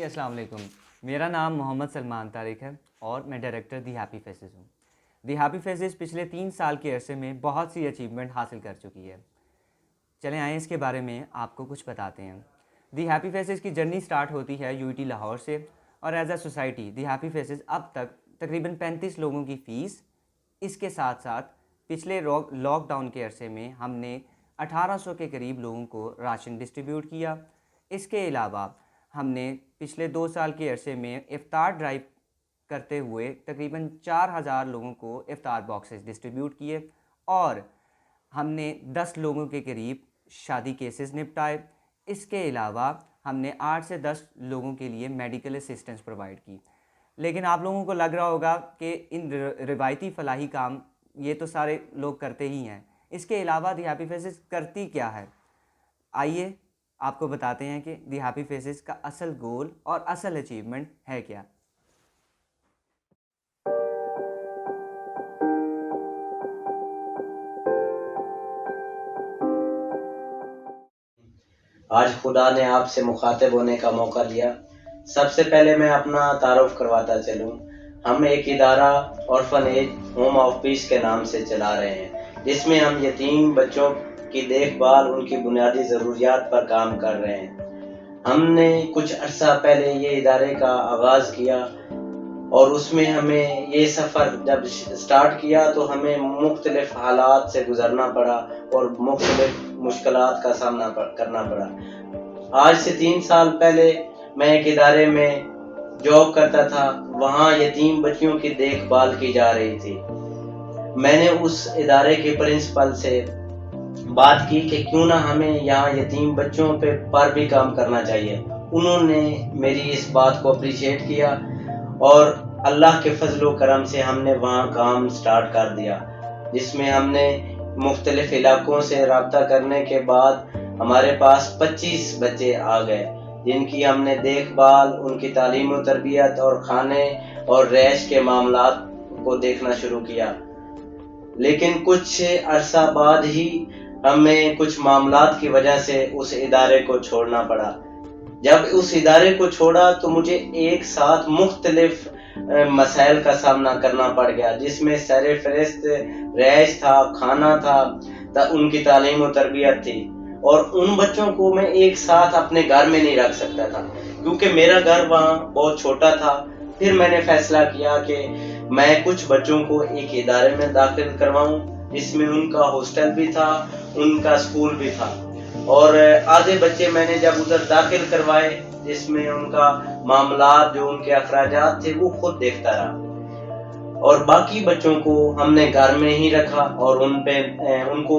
अस्सलाम वालेकुम। मेरा नाम मोहम्मद सलमान तारिक है और मैं डायरेक्टर दी हैप्पी फेसेस हूँ। दी हैप्पी फेसेस पिछले 3 साल के अरसे में बहुत सी अचीवमेंट हासिल कर चुकी है। चलें आएँ इसके बारे में आपको कुछ बताते हैं। दी हैप्पी फेसेस की जर्नी स्टार्ट होती है यूटी लाहौर से और as a society the happy faces अब तक तकरीबन 35 लोगों की फ़ीस, इसके साथ साथ पिछले लॉकडाउन के अरसे में हमने 1800 के करीब लोगों को राशन डिस्ट्रीब्यूट किया। इसके अलावा हमने पिछले 2 साल के अरसे में इफ्तार ड्राइव करते हुए तकरीबन 4000 लोगों को इफ्तार बॉक्सेस डिस्ट्रीब्यूट किए और हमने 10 लोगों के करीब शादी केसेस निपटाए। इसके अलावा हमने 8 से 10 लोगों के लिए मेडिकल असिस्टेंस प्रोवाइड की। लेकिन आप लोगों को लग रहा होगा कि इन रिवायती फलाही काम ये तो सारे लोग करते ही हैं, इसके अलावा दी हैप्पी फेसेस करती क्या है। आइए आपको बताते हैं कि दी हैप्पी फेसेस का असल गोल और असल अचीवमेंट है क्या। आज खुदा ने आपसे मुखातिब होने का मौका दिया। सबसे पहले मैं अपना तारुफ करवाता चलूँ। हम एक इदारा ऑर्फनेज होम ऑफ पीस के नाम से चला रहे हैं, जिसमें हम यतीम बच्चों की देखभाल, उनकी बुनियादी ज़रूरियात पर काम कर रहे हैं। हमने कुछ अर्सा पहले ये इदारे का आगाज़ किया और उसमें हमें ये सफ़र जब स्टार्ट किया तो हमें मुख्तलिफ हालात से गुज़रना पड़ा और मुख्तलिफ मुश्किलात का सामना करना पड़ा। आज से 3 साल पहले मैं एक इदारे में जॉब करता था, वहाँ यतीम बच्चियों की देखभाल की जा रही थी। मैंने उस इदारे के प्रिंसिपल से बात की कि क्यों ना हमें यहाँ यतीम बच्चों पर भी काम करना चाहिए। उन्होंने मेरी इस बात को अप्रिशिएट किया और अल्लाह के फजल व करम से हमने वहाँ काम स्टार्ट कर दिया, जिसमें हमने मुख्तलिफ इलाकों से रब्ता करने के बाद हमारे पास 25 बच्चे आ गए, जिनकी हमने देखभाल, उनकी तालीम व तरबियत और खाने और रैश के मामलात को देखना शुरू किया। लेकिन कुछ अरसा बाद ही हमें कुछ मामलात की वजह से उस इदारे को छोड़ना पड़ा। जब उस इदारे को छोड़ा तो मुझे एक साथ मुख्तलिफ मसाइल का सामना करना पड़ गया, जिसमें सर फहरिस्त रैश था, खाना था, उनकी तालीम और तरबियत थी और उन बच्चों को मैं एक साथ अपने घर में नहीं रख सकता था, क्योंकि मेरा घर वहाँ बहुत छोटा था। फिर मैंने फैसला किया कि मैं कुछ बच्चों को एक इदारे में दाखिल करवाऊं, जिसमें उनका हॉस्टल भी था, उनका स्कूल भी था और आधे बच्चे मैंने जब उधर दाखिल करवाए, जिसमें उनका मामलात, जो उनके अखराजात थे, वो खुद देखता रहा और बाकी बच्चों को हमने घर में ही रखा और उनको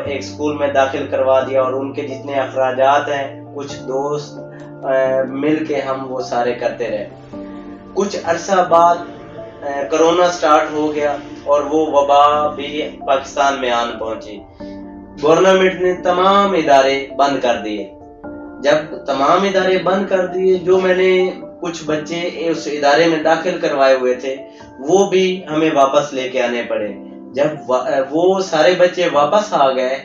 एक स्कूल में दाखिल करवा दिया और उनके जितने अखराजात हैं, कुछ दोस्त मिल के हम वो सारे करते रहे। कुछ अरसा बाद कोरोना स्टार्ट हो गया और वो वबा भी पाकिस्तान में आन पहुंची। गवर्नमेंट ने तमाम इदारे बंद कर दिए। जब तमाम इदारे बंद कर दिए, जो मैंने कुछ बच्चे उस इदारे में दाखिल करवाए हुए थे, वो भी हमें वापस लेके आने पड़े। जब वो सारे बच्चे वापस आ गए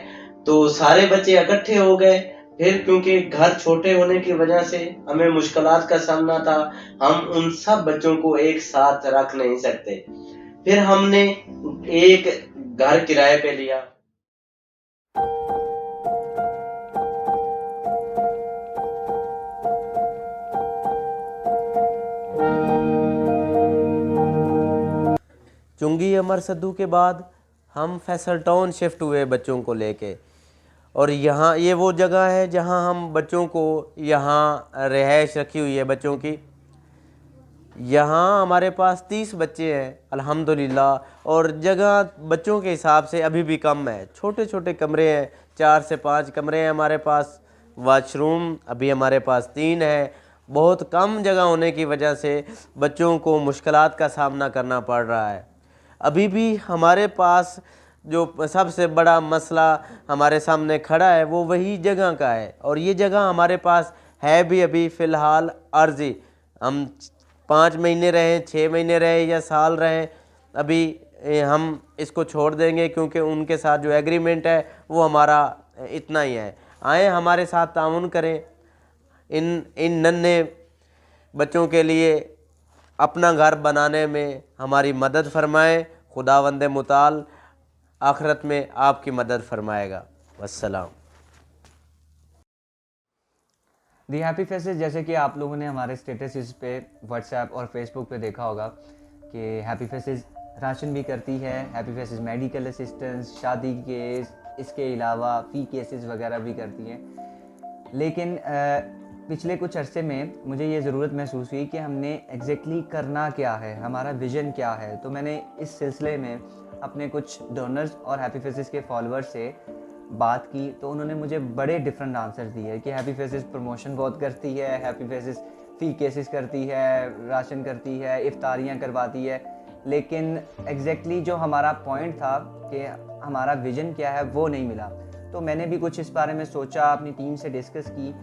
तो सारे बच्चे इकट्ठे हो गए। फिर क्योंकि घर छोटे होने की वजह से हमें मुश्किलात का सामना था, हम उन सब बच्चों को एक साथ रख नहीं सकते। फिर हमने एक घर किराए पे लिया। चुंगी अमर सद्दू के बाद हम फैसल टाउन शिफ्ट हुए बच्चों को लेके, और यहाँ ये वो जगह है जहाँ हम बच्चों को, यहाँ रिहाइश रखी हुई है बच्चों की। यहाँ हमारे पास 30 बच्चे हैं अल्हम्दुलिल्लाह, और जगह बच्चों के हिसाब से अभी भी कम है। छोटे छोटे कमरे हैं, 4 से 5 कमरे हैं हमारे पास। वाशरूम अभी हमारे पास 3 है। बहुत कम जगह होने की वजह से बच्चों को मुश्किलात का सामना करना पड़ रहा है। अभी भी हमारे पास जो सबसे बड़ा मसला हमारे सामने खड़ा है वो वही जगह का है, और ये जगह हमारे पास है भी अभी फ़िलहाल अर्ज़ी। हम 5 महीने रहें, 6 महीने रहें या साल रहें, अभी हम इसको छोड़ देंगे, क्योंकि उनके साथ जो एग्रीमेंट है वो हमारा इतना ही है। आए हमारे साथ ताउन करें। इन नन्हे बच्चों के लिए अपना घर बनाने में हमारी मदद फरमाएं। खुदावंद मुताल आखिरत में आपकी मदद फरमाएगा। वस्सलाम। दी हैप्पी फेसेस, जैसे कि आप लोगों ने हमारे स्टेटस पे व्हाट्सएप और फेसबुक पे देखा होगा कि हैप्पी फेसेस राशन भी करती है, हैप्पी फेसेस मेडिकल असिस्टेंस, शादी केस, इसके अलावा फ़ी केसेस वगैरह भी करती है। लेकिन पिछले कुछ अरसे में मुझे ये ज़रूरत महसूस हुई कि हमने एग्जैक्टली करना क्या है, हमारा विज़न क्या है। तो मैंने इस सिलसिले में अपने कुछ डोनर्स और हैप्पी फेसेस के फॉलोअर्स से बात की, तो उन्होंने मुझे बड़े डिफरेंट आंसर दिए कि हैप्पी फेसेस प्रमोशन बहुत करती है, हैप्पी फेसेस फ़ी केसेस करती है, राशन करती है, इफ्तारियां करवाती है। लेकिन एग्जैक्टली जो हमारा पॉइंट था कि हमारा विज़न क्या है वो नहीं मिला। तो मैंने भी कुछ इस बारे में सोचा, अपनी टीम से डिस्कस की,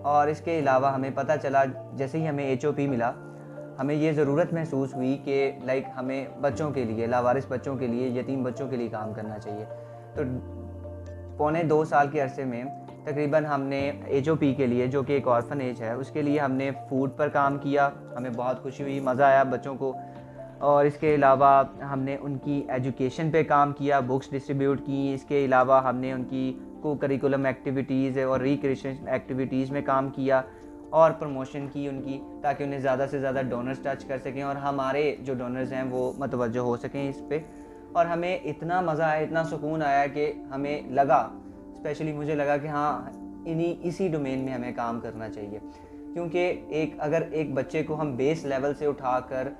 और इसके अलावा हमें पता चला, जैसे ही हमें HOP मिला, हमें ये ज़रूरत महसूस हुई कि लाइक हमें बच्चों के लिए, लावारिस बच्चों के लिए, यतीम बच्चों के लिए काम करना चाहिए। तो पौने 2 साल के अरसे में तकरीबन हमने HOP के लिए, जो कि एक ऑर्फनेज है, उसके लिए हमने फूड पर काम किया। हमें बहुत खुशी हुई, मज़ा आया बच्चों को। और इसके अलावा हमने उनकी एजुकेशन पे काम किया, बुक्स डिस्ट्रीब्यूट की। इसके अलावा हमने उनकी को करिकुलम एक्टिविटीज़ और रिक्रिएशन एक्टिविटीज़ में काम किया और प्रमोशन की उनकी, ताकि उन्हें ज़्यादा से ज़्यादा डोनर्स टच कर सकें और हमारे जो डोनर्स हैं वो मतवज्जो हो सकें इस पे। और हमें इतना मज़ा आया, इतना सुकून आया कि हमें लगा, स्पेशली मुझे लगा कि हाँ इसी डोमेन में हमें काम करना चाहिए। क्योंकि अगर एक बच्चे को हम बेस लेवल से उठाकर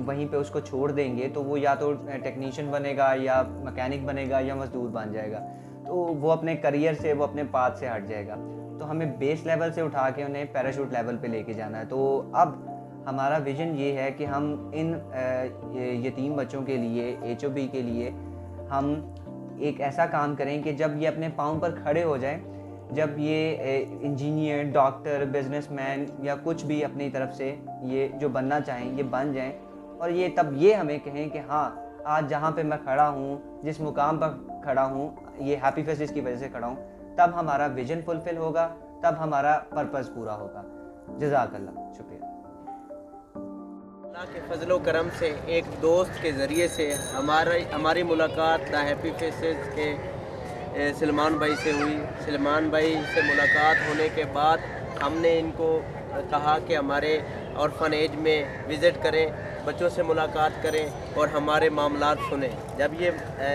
वहीं पे उसको छोड़ देंगे तो वो या तो टेक्नीशियन बनेगा या मैकेनिक बनेगा या मजदूर बन जाएगा, तो वो अपने करियर से, वो अपने पाथ से हट जाएगा। तो हमें बेस लेवल से उठा के उन्हें पैराशूट लेवल पे लेके जाना है। तो अब हमारा विज़न ये है कि हम इन यतीम बच्चों के लिए, HOP के लिए हम एक ऐसा काम करें कि जब ये अपने पाँव पर खड़े हो जाएं, जब ये इंजीनियर, डॉक्टर, बिजनेसमैन या कुछ भी अपनी तरफ से ये जो बनना चाहें ये बन जाएं, और तब ये हमें कहें कि हाँ आज जहाँ पे मैं खड़ा हूँ, जिस मुकाम पर खड़ा हूँ, ये हैप्पी फेसेस की वजह से खड़ा हूँ, तब हमारा विज़न फुलफ़िल होगा, तब हमारा पर्पज़ पूरा होगा। जज़ाकल्लाह, शुक्रिया। अल्लाह के फजलो करम से एक दोस्त के ज़रिए से हमारी मुलाकात द हैप्पी फेसेस के सलमान भाई से हुई। सलमान भाई से मुलाकात होने के बाद हमने इनको कहा कि हमारे ऑर्फनेज में विज़िट करें, बच्चों से मुलाकात करें और हमारे मामलात सुनें। जब ये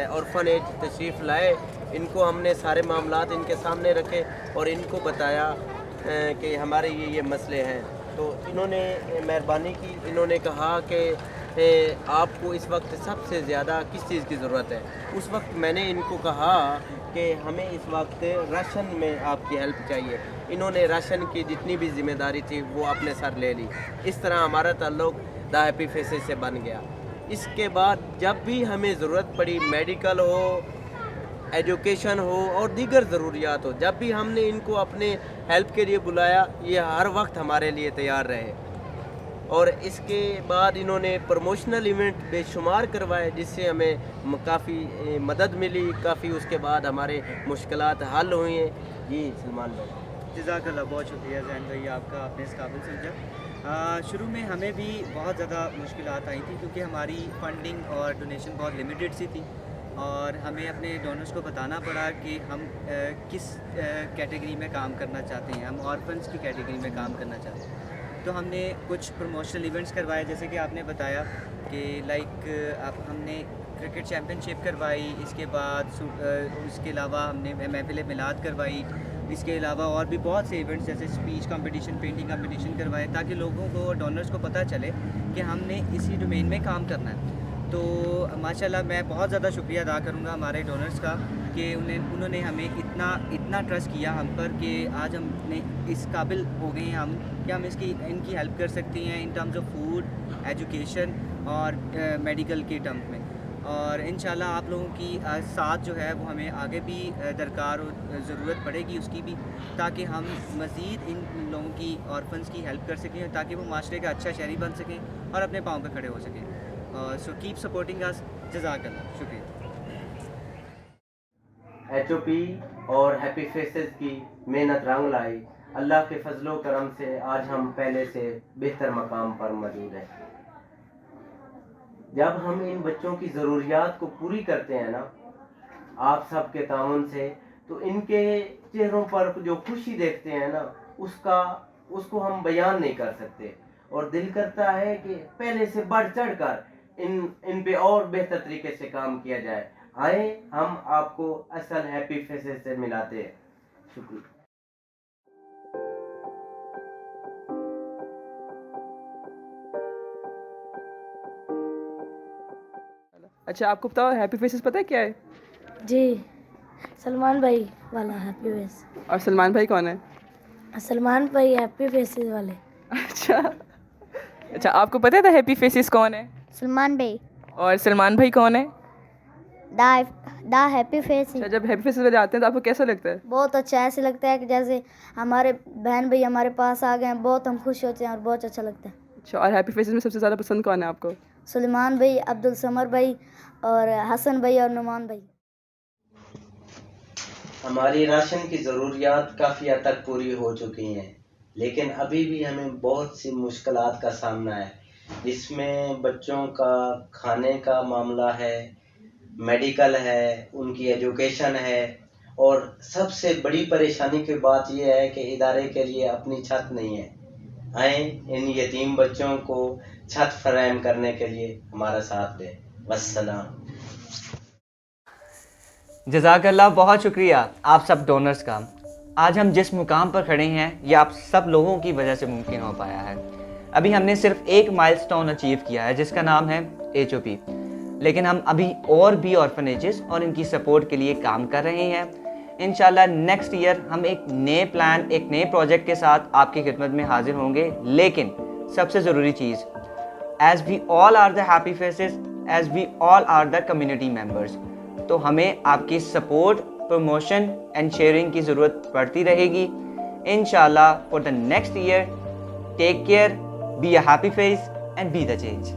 ऑर्फनेज तशरीफ़ लाए, इनको हमने सारे मामलात इनके सामने रखे और इनको बताया कि हमारे ये मसले हैं। तो इन्होंने मेहरबानी की, इन्होंने कहा कि आपको इस वक्त सबसे ज़्यादा किस चीज़ की ज़रूरत है। उस वक्त मैंने इनको कहा कि हमें इस वक्त राशन में आपकी हेल्प चाहिए। इन्होंने राशन की जितनी भी ज़िम्मेदारी थी वो अपने सर ले ली। इस तरह हमारा ताल्लुक़ द हैप्पी फेसेस से बन गया। इसके बाद जब भी हमें ज़रूरत पड़ी, मेडिकल हो, एजुकेशन हो और दीगर ज़रूरियात हो, जब भी हमने इनको अपने हेल्प के लिए बुलाया, ये हर वक्त हमारे लिए तैयार रहे। और इसके बाद इन्होंने प्रमोशनल इवेंट बेशुमार करवाए, जिससे हमें काफ़ी मदद मिली, काफ़ी उसके बाद हमारे मुश्किलात हल हुई हैं। जी सलमान भाई। जज़ाकल्लाह, बहुत शुक्रिया जैन भाई आपका, आपने इस काबिल समझा। शुरू में हमें भी बहुत ज़्यादा मुश्किलात आई थी, क्योंकि हमारी फ़ंडिंग और डोनेशन बहुत लिमिटेड सी थी, और हमें अपने डोनर्स को बताना पड़ा कि हम किस कैटेगरी में काम करना चाहते हैं। हम ऑर्फन्स की कैटेगरी में काम करना चाहते हैं। तो हमने कुछ प्रमोशनल इवेंट्स करवाए, जैसे कि आपने बताया कि हमने क्रिकेट चैम्पियनशिप करवाई, इसके बाद उसके अलावा हमने महफिल मिलाद करवाई, इसके अलावा और भी बहुत से इवेंट्स जैसे स्पीच कंपटीशन, पेंटिंग कंपटीशन करवाए, ताकि लोगों को, डोनर्स को पता चले कि हमने इसी डोमेन में काम करना है। तो माशाल्लाह मैं बहुत ज़्यादा शुक्रिया अदा करूँगा हमारे डोनर्स का कि उन्होंने हमें इतना ट्रस्ट किया हम पर कि आज हमने इस काबिल हो गए हैं हम कि हम इनकी हेल्प कर सकते हैं in terms of food, education और मेडिकल के टर्म्स में। और इंशाल्लाह आप लोगों की साथ जो है वो हमें आगे भी दरकार और ज़रूरत पड़ेगी उसकी भी, ताकि हम मज़ीद इन लोगों की, ऑर्फन्स की हेल्प कर सकें, ताकि वो माशरे का अच्छा शहरी बन सकें और अपने पाँव पर खड़े हो सकें। सो कीप सपोर्टिंग अस, जज़ाकल्लाह, शुक्रिया। HOP और हैप्पी फेसेस की मेहनत रंग लाई। اللہ کے فضل و کرم سے آج ہم پہلے سے بہتر مقام پر موجود ہیں. جب ہم ان بچوں کی ضروریات کو پوری کرتے ہیں نا آپ سب کے تعاون سے, تو ان کے چہروں پر جو خوشی دیکھتے ہیں نا اس کو ہم بیان نہیں کر سکتے, اور دل کرتا ہے کہ پہلے سے بڑھ چڑھ کر ان پہ اور بہتر طریقے سے کام کیا جائے. آئیں ہم آپ کو اصل ہیپی فیسز سے ملاتے ہیں. شکریہ. اچھا آپ کو بتاؤ ہیپی فیسز پتہ ہے کیا ہے؟ جی سلمان بھائی والا ہیپی فیس. اور سلمان بھائی کون ہے؟ سلمان بھائی ہیپی فیسز والے. اچھا آپ کو پتہ تھا ہیپی فیسز کون ہے؟ سلمان بھائی. اور سلمان بھائی کون ہے؟ The happy face. اچھا جب ہیپی فیسز والے آتے ہیں تو آپ کو کیسا لگتا ہے؟ بہت اچھا, ایسے لگتا ہے کہ جیسے ہمارے بہن بھائی ہمارے پاس آ گئے ہیں, بہت ہم خوش ہوتے ہیں اور بہت اچھا لگتا ہے. اچھا اور ہیپی فیسز میں سب سے زیادہ پسند کون ہے آپ کو؟ سلمان بھائی, عبدالسمر بھائی اور حسن بھائی اور نعمان بھائی. ہماری راشن کی ضروریات کافی حد تک پوری ہو چکی ہیں, لیکن ابھی بھی ہمیں بہت سی مشکلات کا سامنا ہے. اس میں بچوں کا کھانے کا معاملہ ہے, میڈیکل ہے, ان کی ایجوکیشن ہے, اور سب سے بڑی پریشانی کی بات یہ ہے کہ ادارے کے لیے اپنی چھت نہیں ہے. آئیں ان یتیم بچوں کو چھت فراہم کرنے کے لیے ہمارا ساتھ دیں. والسلام. جزاک اللہ, بہت شکریہ آپ سب ڈونرز کا. آج ہم جس مقام پر کھڑے ہیں یہ آپ سب لوگوں کی وجہ سے ممکن ہو پایا ہے. ابھی ہم نے صرف ایک مائل سٹون اچیو کیا ہے جس کا نام ہے HOP, لیکن ہم ابھی اور بھی آرفنیجز اور ان کی سپورٹ کے لیے کام کر رہے ہیں. انشاءاللہ نیکسٹ ایئر ہم ایک نئے پلان, ایک نئے پروجیکٹ کے ساتھ آپ کی خدمت میں حاضر ہوں گے. لیکن سب سے ضروری چیز, as we all are the happy faces, as we all are the community members, تو ہمیں آپ کی سپورٹ, پروموشن اینڈ شیئرنگ کی ضرورت پڑتی رہے گی. انشاءاللہ for the next year. Take care, be a happy face and be the change.